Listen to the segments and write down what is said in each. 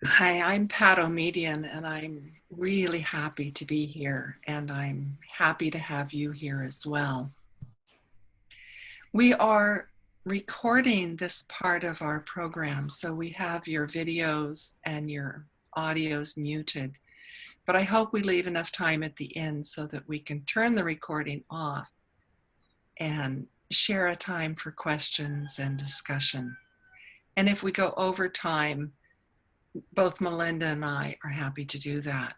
Hi, I'm Pat O'Median, and I'm really happy to be here, and I'm happy to have you here as well. We are recording this part of our program, so we have your videos and your audios muted, but I hope we leave enough time at the end so that we can turn the recording off and share a time for questions and discussion. And if we go over time, both Melinda and I are happy to do that.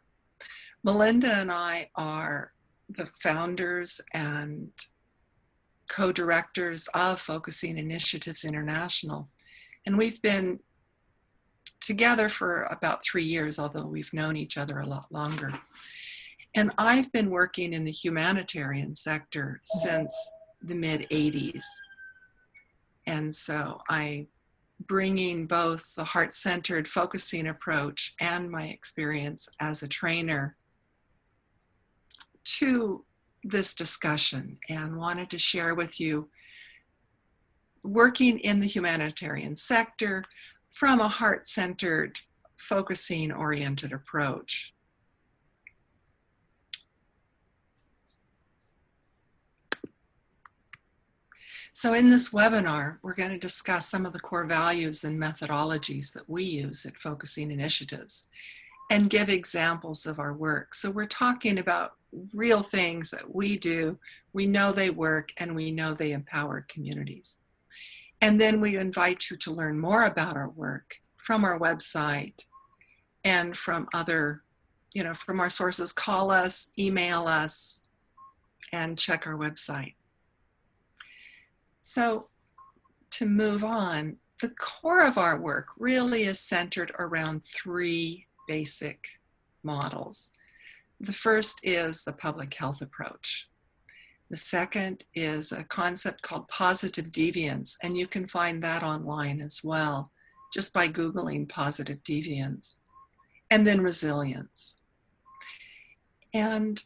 Melinda and I are the founders and co-directors of Focusing Initiatives International. And we've been together for about 3 years, although we've known each other a lot longer. And I've been working in the humanitarian sector since the mid-80s. And so I bringing both the heart-centered focusing approach and my experience as a trainer to this discussion, and wanted to share with you working in the humanitarian sector from a heart-centered, focusing-oriented approach. So in this webinar, we're going to discuss some of the core values and methodologies that we use at Focusing Initiatives and give examples of our work. So we're talking about real things that we do, we know they work, and we know they empower communities. And then we invite you to learn more about our work from our website and from other, from our sources. Call us, email us, and check our website. So to move on, the core of our work really is centered around 3 basic models. The first is the public health approach. The second is a concept called positive deviance, and you can find that online as well, just by Googling positive deviance. And then resilience. And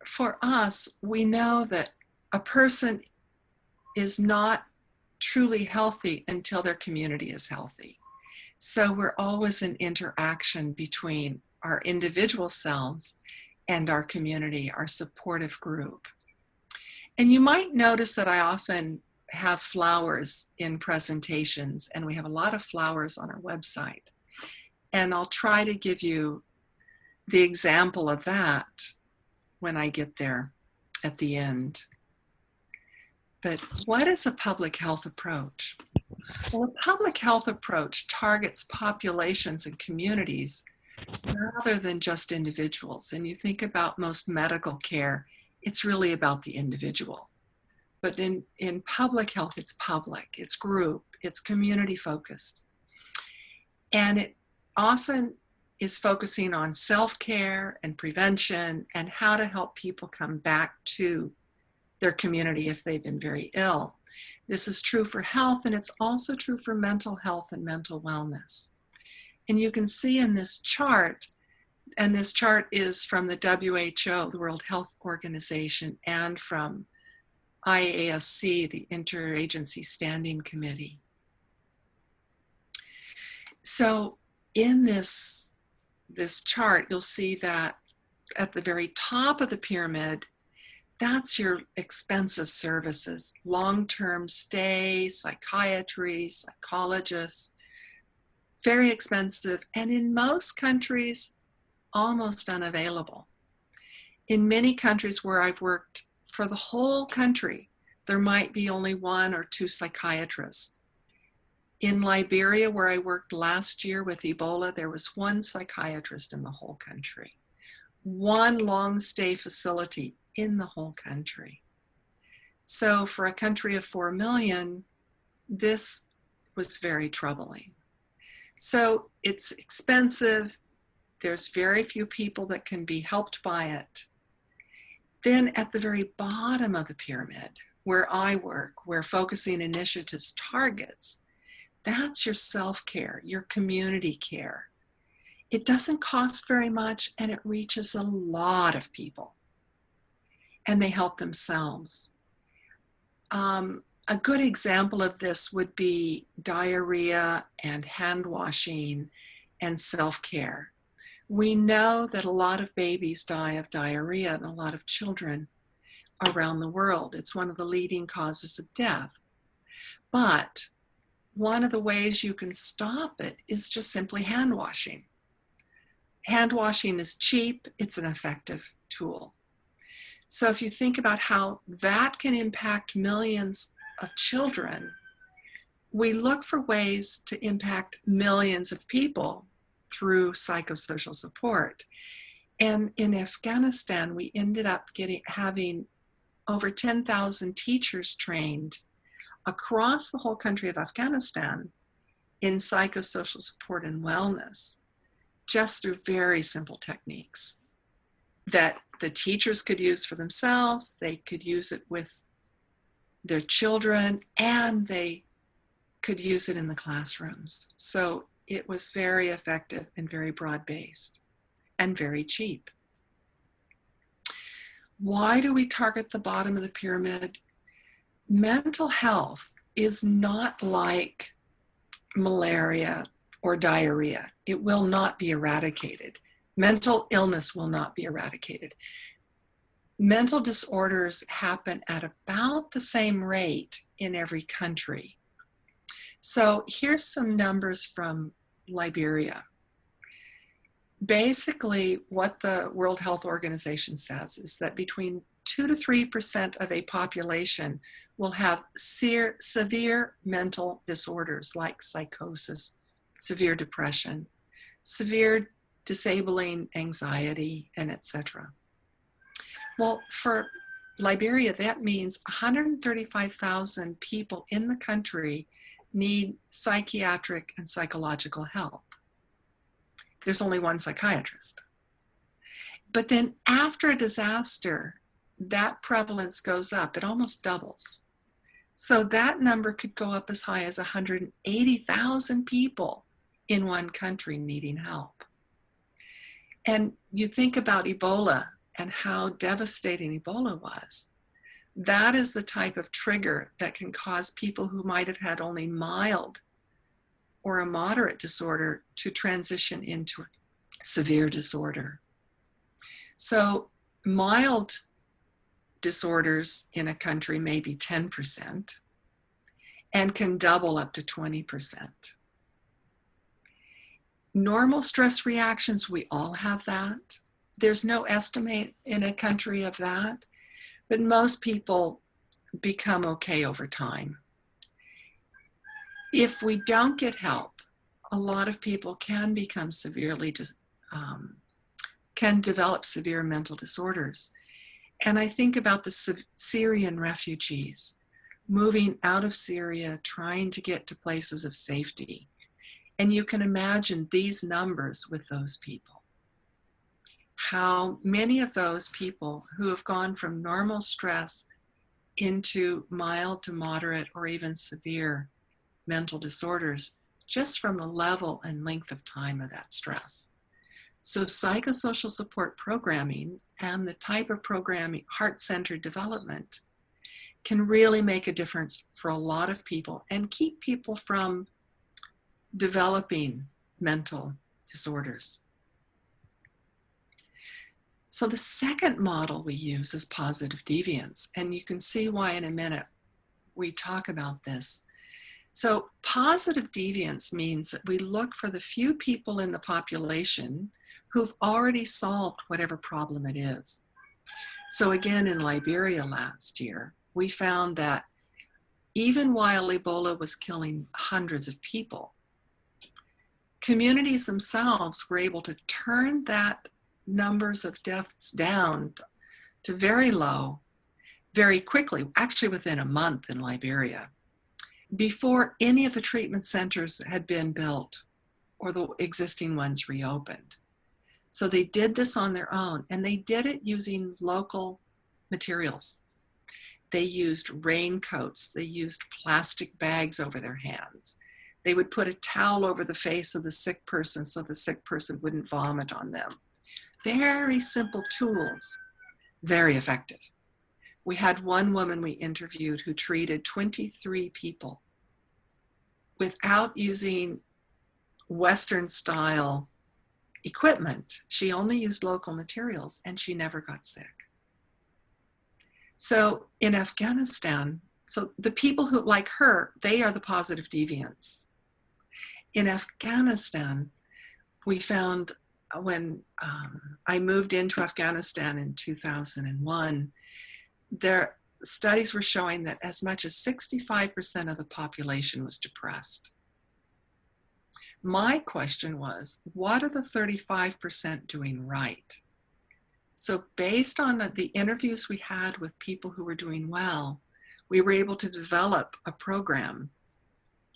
for us, we know that a person is not truly healthy until their community is healthy. So we're always in interaction between our individual selves and our community, our supportive group. And you might notice that I often have flowers in presentations, and we have a lot of flowers on our website. And I'll try to give you the example of that when I get there at the end. But what is a public health approach? Well, a public health approach targets populations and communities rather than just individuals. And you think about most medical care, it's really about the individual. But in public health, it's public, it's group, it's community focused. And it often is focusing on self-care and prevention and how to help people come back to their community if they've been very ill. This is true for health, and it's also true for mental health and mental wellness. And you can see in this chart, and this chart is from the WHO, the World Health Organization, and from IASC, the Interagency Standing Committee. So in this chart, you'll see that at the very top of the pyramid, that's your expensive services, long-term stay, psychiatry, psychologists, very expensive, and in most countries, almost unavailable. In many countries where I've worked, for the whole country, there might be only 1 or 2 psychiatrists. In Liberia, where I worked last year with Ebola, there was 1 psychiatrist in the whole country, 1 long stay facility in the whole country. So for a country of 4 million, this was very troubling. So it's expensive. There's very few people that can be helped by it. Then at the very bottom of the pyramid, where I work, where Focusing Initiatives targets, that's your self-care, your community care. It doesn't cost very much, and it reaches a lot of people, and they help themselves. A good example of this would be diarrhea and hand washing and self-care. We know that a lot of babies die of diarrhea and a lot of children around the world. It's one of the leading causes of death. But one of the ways you can stop it is just simply hand washing. Hand washing is cheap, it's an effective tool. So if you think about how that can impact millions of children, we look for ways to impact millions of people through psychosocial support. And in Afghanistan, we ended up having over 10,000 teachers trained across the whole country of Afghanistan in psychosocial support and wellness, just through very simple techniques that the teachers could use for themselves, they could use it with their children, and they could use it in the classrooms. So it was very effective and very broad-based and very cheap. Why do we target the bottom of the pyramid? Mental health is not like malaria or diarrhea. It will not be eradicated. Mental illness will not be eradicated. Mental disorders happen at about the same rate in every country. So here's some numbers from Liberia. Basically, what the World Health Organization says is that between 2 to 3% of a population will have severe mental disorders like psychosis, severe depression, severe disabling anxiety, and etc. Well, for Liberia, that means 135,000 people in the country need psychiatric and psychological help. There's only one psychiatrist. But then after a disaster, that prevalence goes up, it almost doubles. So that number could go up as high as 180,000 people in one country needing help. And you think about Ebola and how devastating Ebola was. That is the type of trigger that can cause people who might have had only mild or a moderate disorder to transition into a severe disorder. So mild disorders in a country may be 10% and can double up to 20%. Normal stress reactions, we all have that. There's no estimate in a country of that, but most people become okay over time. If we don't get help, a lot of people can become can develop severe mental disorders. And I think about the Syrian refugees moving out of Syria, trying to get to places of safety. And you can imagine these numbers with those people. How many of those people who have gone from normal stress into mild to moderate or even severe mental disorders just from the level and length of time of that stress. So psychosocial support programming and the type of programming, heart-centered development, can really make a difference for a lot of people and keep people from developing mental disorders. So the second model we use is positive deviance, and you can see why in a minute we talk about this. So positive deviance means that we look for the few people in the population who've already solved whatever problem it is. So again, in Liberia last year, we found that even while Ebola was killing hundreds of people, communities themselves were able to turn that numbers of deaths down to very low very quickly, actually within a month in Liberia, before any of the treatment centers had been built or the existing ones reopened. So they did this on their own, and they did it using local materials. They used raincoats, they used plastic bags over their hands. They would put a towel over the face of the sick person so the sick person wouldn't vomit on them. Very simple tools, very effective. We had one woman we interviewed who treated 23 people without using Western style equipment. She only used local materials and she never got sick. So in Afghanistan, so the people who, like her, they are the positive deviants. In Afghanistan, we found when I moved into Afghanistan in 2001, their studies were showing that as much as 65% of the population was depressed. My question was, what are the 35% doing right? So based on the interviews we had with people who were doing well, we were able to develop a program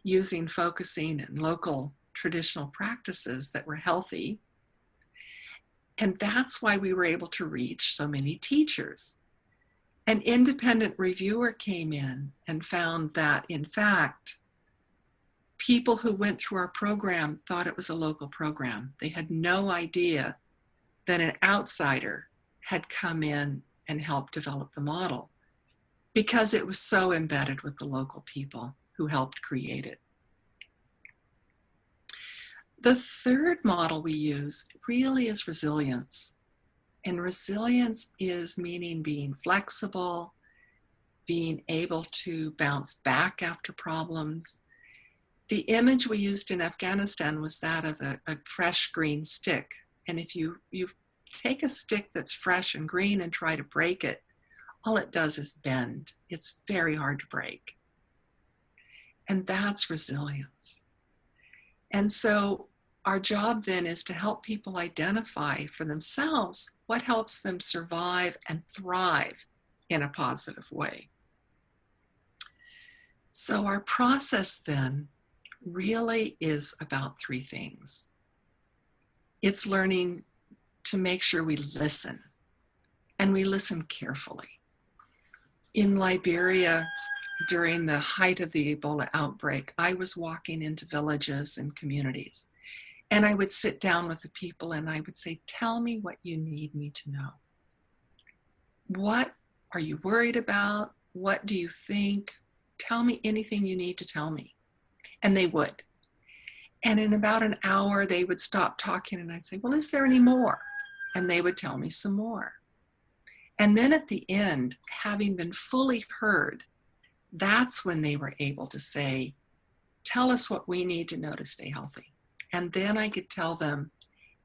using focusing and local traditional practices that were healthy. And that's why we were able to reach so many teachers. An independent reviewer came in and found that, in fact, people who went through our program thought it was a local program. They had no idea that an outsider had come in and helped develop the model because it was so embedded with the local people who helped create it. The third model we use really is resilience. And resilience is meaning being flexible, being able to bounce back after problems. The image we used in Afghanistan was that of a fresh green stick. And if you take a stick that's fresh and green and try to break it, all it does is bend. It's very hard to break. And that's resilience. And so our job then is to help people identify for themselves what helps them survive and thrive in a positive way. So our process then really is about three things. It's learning to make sure we listen, and we listen carefully. In Liberia, during the height of the Ebola outbreak, I was walking into villages and communities, and I would sit down with the people and I would say, tell me what you need me to know. What are you worried about? What do you think? Tell me anything you need to tell me. And they would. And in about an hour, they would stop talking and I'd say, well, is there any more? And they would tell me some more. And then at the end, having been fully heard, that's when they were able to say, tell us what we need to know to stay healthy. And then I could tell them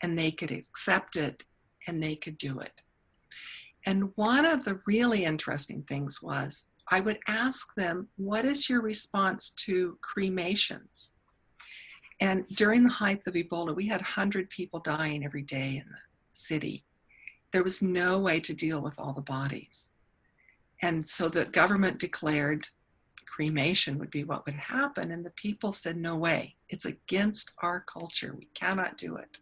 and they could accept it and they could do it. And one of the really interesting things was I would ask them, what is your response to cremations? And during the height of Ebola, we had 100 people dying every day in the city. There was no way to deal with all the bodies. And so the government declared cremation would be what would happen. And the people said, no way, it's against our culture. We cannot do it.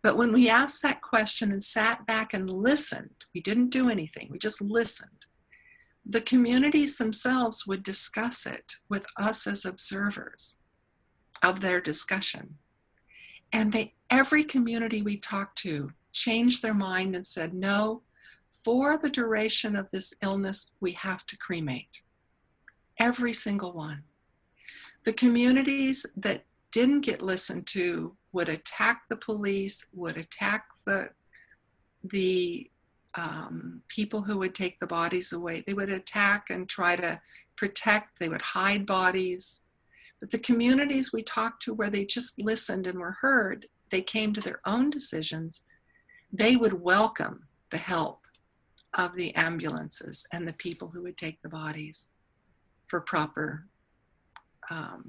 But when we asked that question and sat back and listened, we didn't do anything, we just listened. The communities themselves would discuss it with us as observers of their discussion. And every community we talked to changed their mind and said, no, for the duration of this illness, we have to cremate. Every single one. The communities that didn't get listened to would attack the police, would attack the people who would take the bodies away. They would attack and try to protect. They would hide bodies. But the communities we talked to where they just listened and were heard, they came to their own decisions. They would welcome the help of the ambulances and the people who would take the bodies for proper,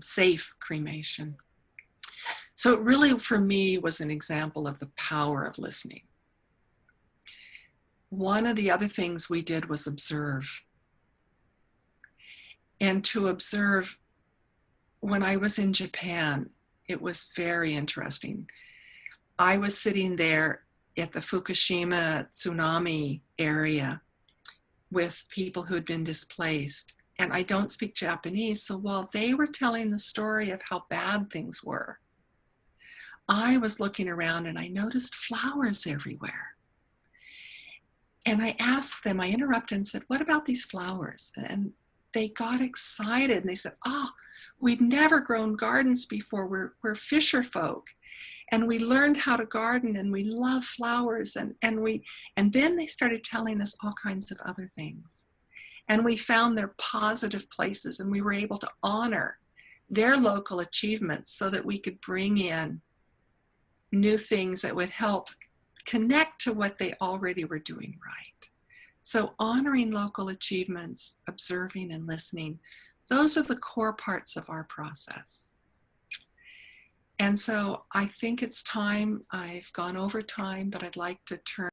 safe cremation. So it really, for me, was an example of the power of listening. One of the other things we did was observe. And to observe, when I was in Japan, it was very interesting. I was sitting there at the Fukushima tsunami area with people who had been displaced. And I don't speak Japanese, so while they were telling the story of how bad things were, I was looking around and I noticed flowers everywhere. And I asked them, I interrupted and said, what about these flowers? And they got excited and they said, oh, We'd never grown gardens before. We're fisher folk. And we learned how to garden, and we love flowers. And then they started telling us all kinds of other things. And we found their positive places, and we were able to honor their local achievements so that we could bring in new things that would help connect to what they already were doing right. So honoring local achievements, observing and listening, those are the core parts of our process. And so I think it's time. I've gone over time, but I'd like to turn